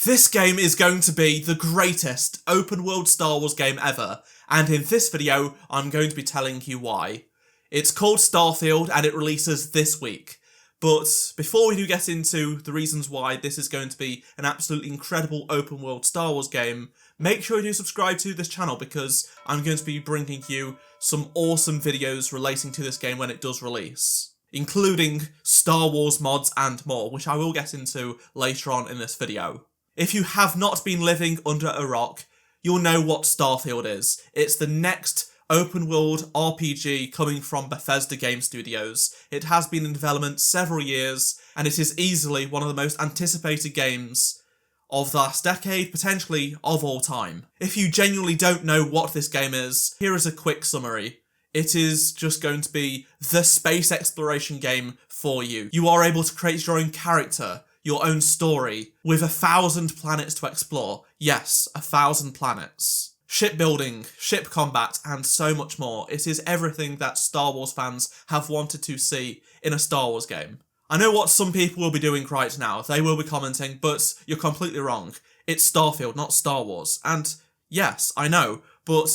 This game is going to be the greatest open world Star Wars game ever, and in this video I'm going to be telling you why. It's called Starfield and it releases this week. But before we do get into the reasons why this is going to be an absolutely incredible open world Star Wars game, make sure you do subscribe to this channel because I'm going to be bringing you some awesome videos relating to this game when it does release, including Star Wars mods and more, which I will get into later on in this video. If you have not been living under a rock, you'll know what Starfield is. It's the next open world RPG coming from Bethesda Game Studios. It has been in development several years, and it is easily one of the most anticipated games of the last decade, potentially of all time. If you genuinely don't know what this game is, here is a quick summary. It is just going to be the space exploration game for you. You are able to create your own character, your own story, with 1,000 planets to explore. Yes, 1,000 planets. Shipbuilding, ship combat, and so much more. It is everything that Star Wars fans have wanted to see in a Star Wars game. I know what some people will be doing right now. They will be commenting, but you're completely wrong. It's Starfield, not Star Wars. And yes, I know, but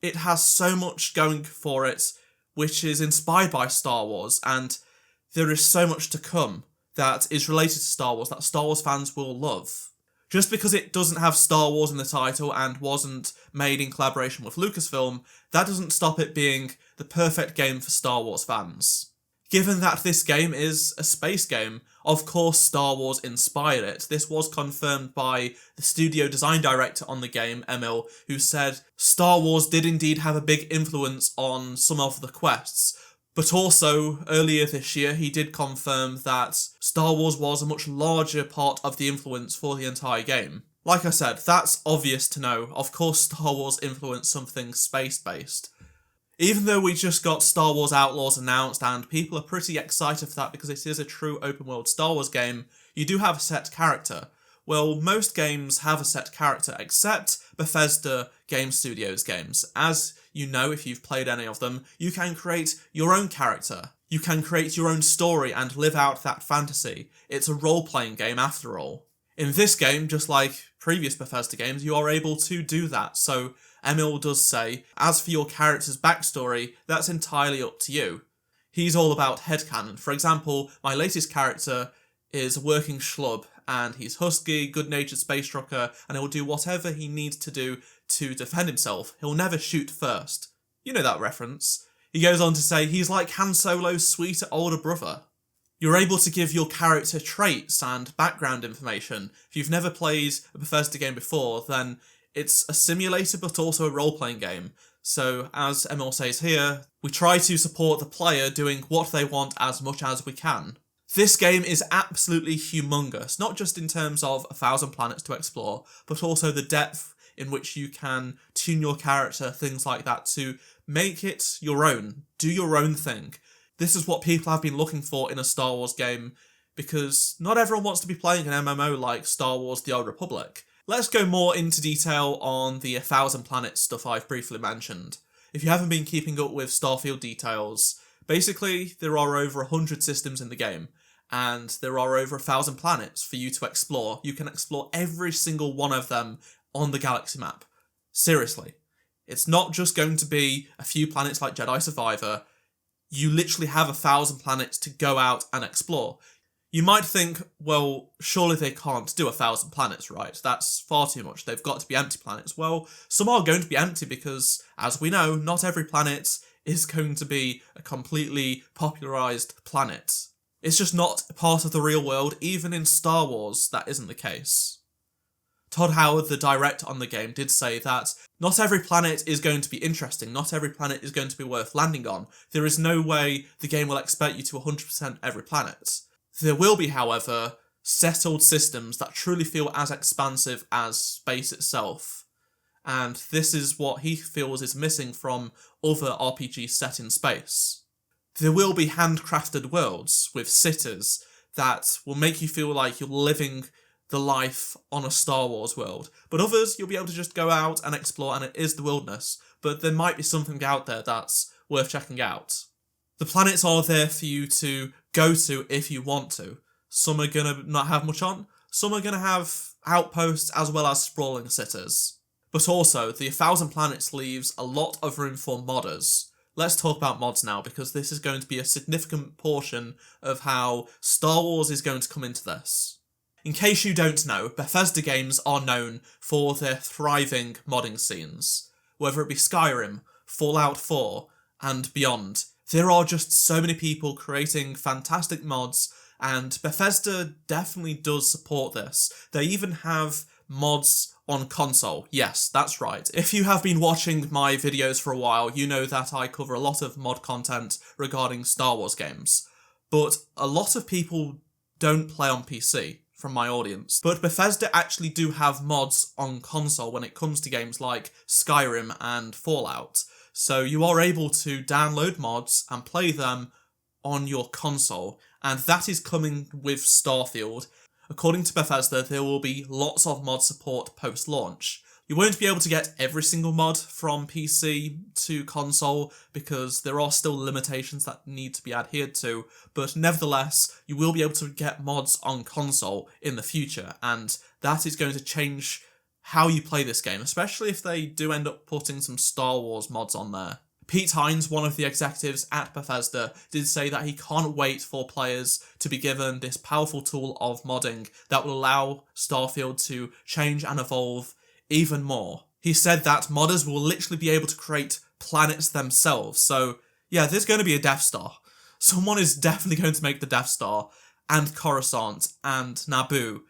it has so much going for it, which is inspired by Star Wars, and there is so much to come that is related to Star Wars that Star Wars fans will love. Just because it doesn't have Star Wars in the title and wasn't made in collaboration with Lucasfilm, that doesn't stop it being the perfect game for Star Wars fans. Given that this game is a space game, of course Star Wars inspired it. This was confirmed by the studio design director on the game, Emil, who said Star Wars did indeed have a big influence on some of the quests. But also, earlier this year, he did confirm that Star Wars was a much larger part of the influence for the entire game. Like I said, that's obvious to know. Of course, Star Wars influenced something space-based. Even though we just got Star Wars Outlaws announced and people are pretty excited for that because it is a true open-world Star Wars game, you do have a set character. Well, most games have a set character, except Bethesda Game Studios games. As you know, if you've played any of them, you can create your own character. You can create your own story and live out that fantasy. It's a role-playing game after all. In this game, just like previous Bethesda games, you are able to do that. So Emil does say, as for your character's backstory, that's entirely up to you. He's all about headcanon. For example, my latest character is a working schlub, and he's husky, good-natured space trucker, and he'll do whatever he needs to do to defend himself. He'll never shoot first. You know that reference. He goes on to say he's like Han Solo's sweeter older brother. You're able to give your character traits and background information. If you've never played a Bethesda game before, then it's a simulator but also a role-playing game. So, as Emil says here, we try to support the player doing what they want as much as we can. This game is absolutely humongous, not just in terms of 1,000 planets to explore, but also the depth in which you can tune your character, things like that, to make it your own, do your own thing. This is what people have been looking for in a Star Wars game, because not everyone wants to be playing an MMO like Star Wars The Old Republic. Let's go more into detail on the 1,000 planets stuff I've briefly mentioned. If you haven't been keeping up with Starfield details, basically there are over 100 systems in the game, and there are over 1,000 planets for you to explore. You can explore every single one of them on the galaxy map. Seriously. It's not just going to be a few planets like Jedi Survivor. You literally have 1,000 planets to go out and explore. You might think, well, surely they can't do 1,000 planets, right? That's far too much. They've got to be empty planets. Well, some are going to be empty because, as we know, not every planet is going to be a completely popularized planet. It's just not part of the real world. Even in Star Wars, that isn't the case. Todd Howard, the director on the game, did say that not every planet is going to be interesting, not every planet is going to be worth landing on. There is no way the game will expect you to 100% every planet. There will be, however, settled systems that truly feel as expansive as space itself. And this is what he feels is missing from other RPGs set in space. There will be handcrafted worlds with cities that will make you feel like you're living the life on a Star Wars world. But others, you'll be able to just go out and explore and it is the wilderness. But there might be something out there that's worth checking out. The planets are there for you to go to if you want to. Some are going to not have much on. Some are going to have outposts as well as sprawling cities. But also, the 1,000 Planets leaves a lot of room for modders. Let's talk about mods now, because this is going to be a significant portion of how Star Wars is going to come into this. In case you don't know, Bethesda games are known for their thriving modding scenes. Whether it be Skyrim, Fallout 4, and beyond, there are just so many people creating fantastic mods, and Bethesda definitely does support this. They even have mods on console. Yes, that's right. If you have been watching my videos for a while, you know that I cover a lot of mod content regarding Star Wars games. But a lot of people don't play on PC, from my audience. But Bethesda actually do have mods on console when it comes to games like Skyrim and Fallout. So you are able to download mods and play them on your console, and that is coming with Starfield. According to Bethesda, there will be lots of mod support post-launch. You won't be able to get every single mod from PC to console because there are still limitations that need to be adhered to, but nevertheless, you will be able to get mods on console in the future, and that is going to change how you play this game, especially if they do end up putting some Star Wars mods on there. Pete Hines, one of the executives at Bethesda, did say that he can't wait for players to be given this powerful tool of modding that will allow Starfield to change and evolve even more. He said that modders will literally be able to create planets themselves. So yeah, there's going to be a Death Star. Someone is definitely going to make the Death Star, and Coruscant, and Naboo,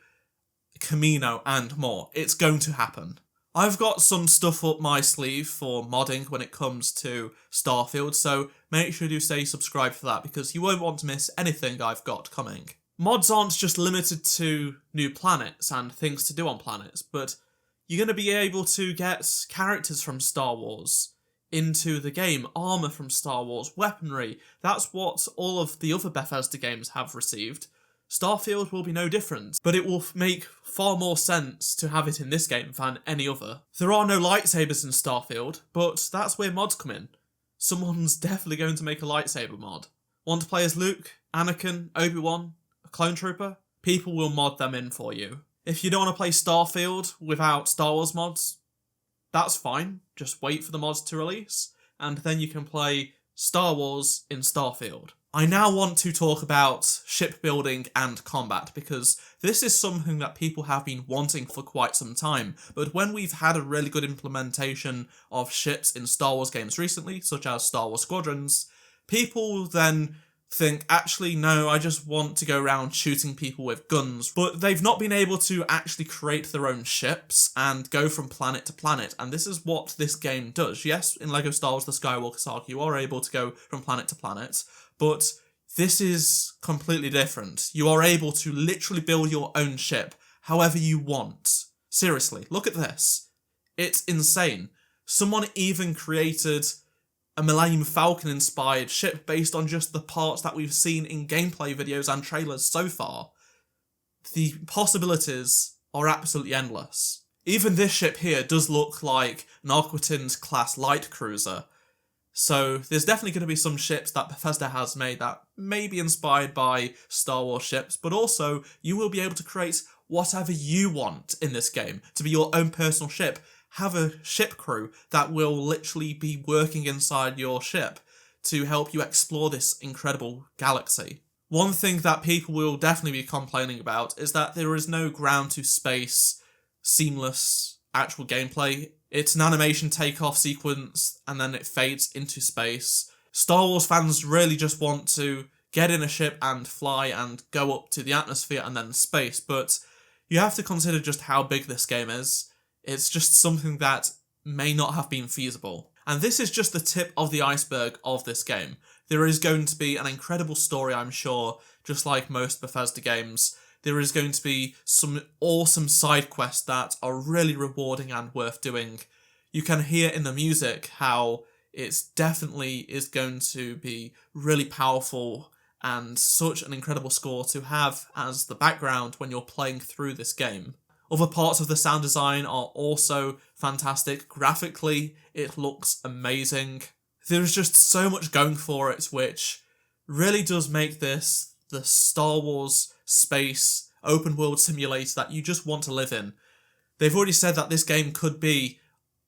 Camino, and more. It's going to happen. I've got some stuff up my sleeve for modding when it comes to Starfield, so make sure to stay subscribed for that because you won't want to miss anything I've got coming. Mods aren't just limited to new planets and things to do on planets, but you're going to be able to get characters from Star Wars into the game, armour from Star Wars, weaponry. That's what all of the other Bethesda games have received. Starfield will be no different, but it will make far more sense to have it in this game than any other. There are no lightsabers in Starfield, but that's where mods come in. Someone's definitely going to make a lightsaber mod. Want to play as Luke, Anakin, Obi-Wan, a clone trooper? People will mod them in for you. If you don't want to play Starfield without Star Wars mods, that's fine. Just wait for the mods to release, and then you can play Star Wars in Starfield. I now want to talk about shipbuilding and combat, because this is something that people have been wanting for quite some time, but when we've had a really good implementation of ships in Star Wars games recently, such as Star Wars Squadrons, people then think, actually, no, I just want to go around shooting people with guns. But they've not been able to actually create their own ships and go from planet to planet, and this is what this game does. Yes, in LEGO Star Wars The Skywalker Saga, you are able to go from planet to planet, but this is completely different. You are able to literally build your own ship however you want. Seriously, look at this. It's insane. Someone even created a Millennium Falcon inspired ship based on just the parts that we've seen in gameplay videos and trailers so far. The possibilities are absolutely endless. Even this ship here does look like an Aquitaine class light cruiser. So there's definitely going to be some ships that Bethesda has made that may be inspired by Star Wars ships, but also you will be able to create whatever you want in this game to be your own personal ship. Have a ship crew that will literally be working inside your ship to help you explore this incredible galaxy. One thing that people will definitely be complaining about is that there is no ground to space seamless actual gameplay. It's an animation takeoff sequence and then it fades into space. Star Wars fans really just want to get in a ship and fly and go up to the atmosphere and then space, but you have to consider just how big this game is. It's just something that may not have been feasible. And this is just the tip of the iceberg of this game. There is going to be an incredible story, I'm sure, just like most Bethesda games. There is going to be some awesome side quests that are really rewarding and worth doing. You can hear in the music how it definitely is going to be really powerful and such an incredible score to have as the background when you're playing through this game. Other parts of the sound design are also fantastic. Graphically, it looks amazing. There's just so much going for it, which really does make this the Star Wars space open world simulator that you just want to live in. They've already said that this game could be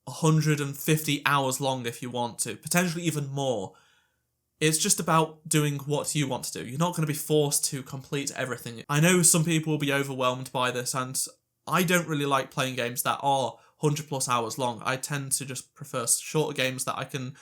150 hours long if you want to, potentially even more. It's just about doing what you want to do. You're not going to be forced to complete everything. I know some people will be overwhelmed by this, and I don't really like playing games that are 100 plus hours long. I tend to just prefer shorter games that I can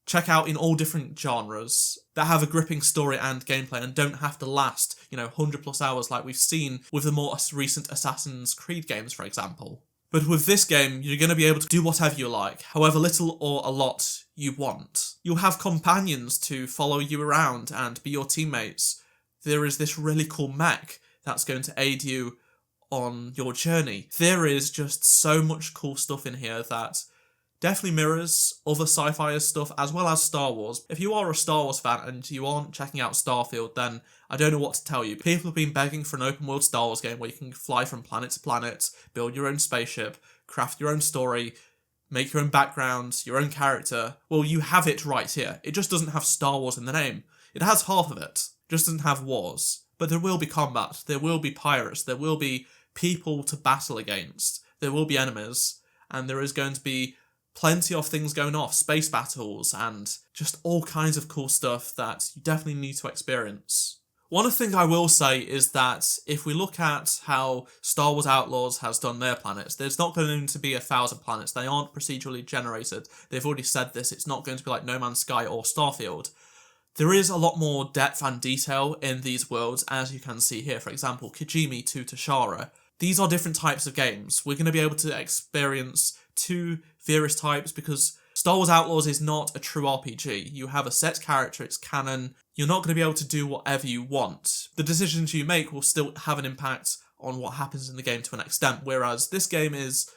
check out in all different genres, that have a gripping story and gameplay and don't have to last, 100 plus hours like we've seen with the more recent Assassin's Creed games, for example. But with this game, you're going to be able to do whatever you like, however little or a lot you want. You'll have companions to follow you around and be your teammates. There is this really cool mech that's going to aid you on your journey. There is just so much cool stuff in here that definitely mirrors other sci-fi stuff as well as Star Wars. If you are a Star Wars fan and you aren't checking out Starfield, then I don't know what to tell you. People have been begging for an open world Star Wars game where you can fly from planet to planet, build your own spaceship, craft your own story, make your own background, your own character. Well, you have it right here. It just doesn't have Star Wars in the name. It has half of it. Just doesn't have wars. But there will be combat. There will be pirates. There will be people to battle against. There will be enemies. And there is going to be plenty of things going off, space battles, and just all kinds of cool stuff that you definitely need to experience. One thing I will say is that if we look at how Star Wars Outlaws has done their planets, there's not going to be 1,000 planets. They aren't procedurally generated. They've already said this. It's not going to be like No Man's Sky or Starfield. There is a lot more depth and detail in these worlds, as you can see here. For example, Kijimi to Tashara. These are different types of games. We're going to be able to experience two various types because Star Wars Outlaws is not a true RPG. You have a set character, it's canon. You're not going to be able to do whatever you want. The decisions you make will still have an impact on what happens in the game to an extent, whereas this game is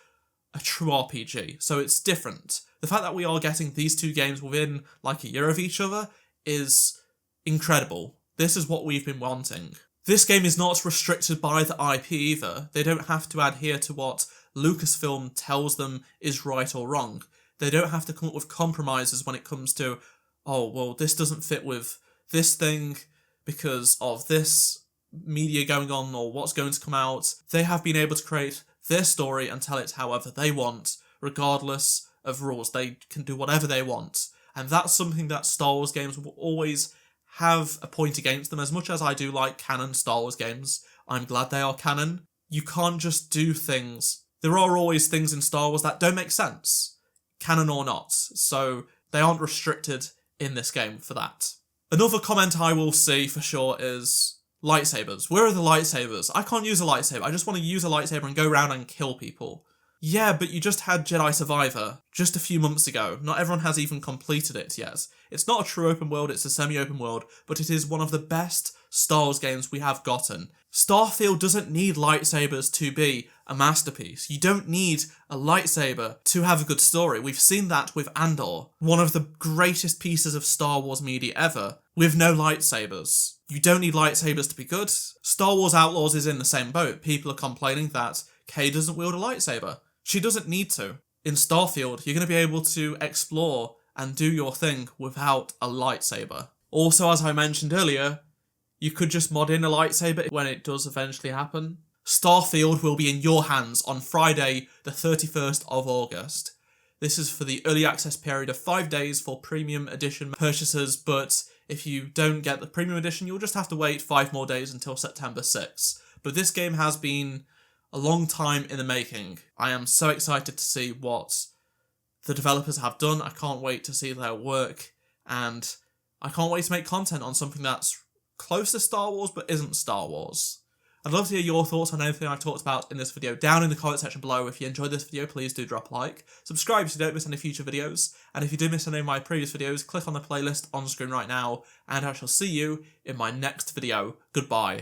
a true RPG, so it's different. The fact that we are getting these two games within like a year of each other is incredible. This is what we've been wanting. This game is not restricted by the IP either. They don't have to adhere to what Lucasfilm tells them is right or wrong. They don't have to come up with compromises when it comes to, oh, well, this doesn't fit with this thing because of this media going on or what's going to come out. They have been able to create their story and tell it however they want, regardless of rules. They can do whatever they want. And that's something that Star Wars games will always have a point against them. As much as I do like canon Star Wars games, I'm glad they are canon. You can't just do things. There are always things in Star Wars that don't make sense, canon or not, so they aren't restricted in this game for that. Another comment I will see for sure is lightsabers. Where are the lightsabers? I can't use a lightsaber. I just want to use a lightsaber and go around and kill people. Yeah, but you just had Jedi Survivor just a few months ago. Not everyone has even completed it yet. It's not a true open world, it's a semi-open world, but it is one of the best Star Wars games we have gotten. Starfield doesn't need lightsabers to be a masterpiece. You don't need a lightsaber to have a good story. We've seen that with Andor, one of the greatest pieces of Star Wars media ever, with no lightsabers. You don't need lightsabers to be good. Star Wars Outlaws is in the same boat. People are complaining that Kay doesn't wield a lightsaber. She doesn't need to. In Starfield, you're going to be able to explore and do your thing without a lightsaber. Also, as I mentioned earlier, you could just mod in a lightsaber when it does eventually happen. Starfield will be in your hands on Friday, the 31st of August. This is for the early access period of 5 days for premium edition purchasers, but if you don't get the premium edition, you'll just have to wait 5 more days until September 6th. But this game has been a long time in the making. I am so excited to see what the developers have done. I can't wait to see their work, and I can't wait to make content on something that's close to Star Wars but isn't Star Wars. I'd love to hear your thoughts on anything I've talked about in this video down in the comment section below. If you enjoyed this video, please do drop a like. Subscribe so you don't miss any future videos, and if you did miss any of my previous videos, click on the playlist on screen right now, and I shall see you in my next video. Goodbye.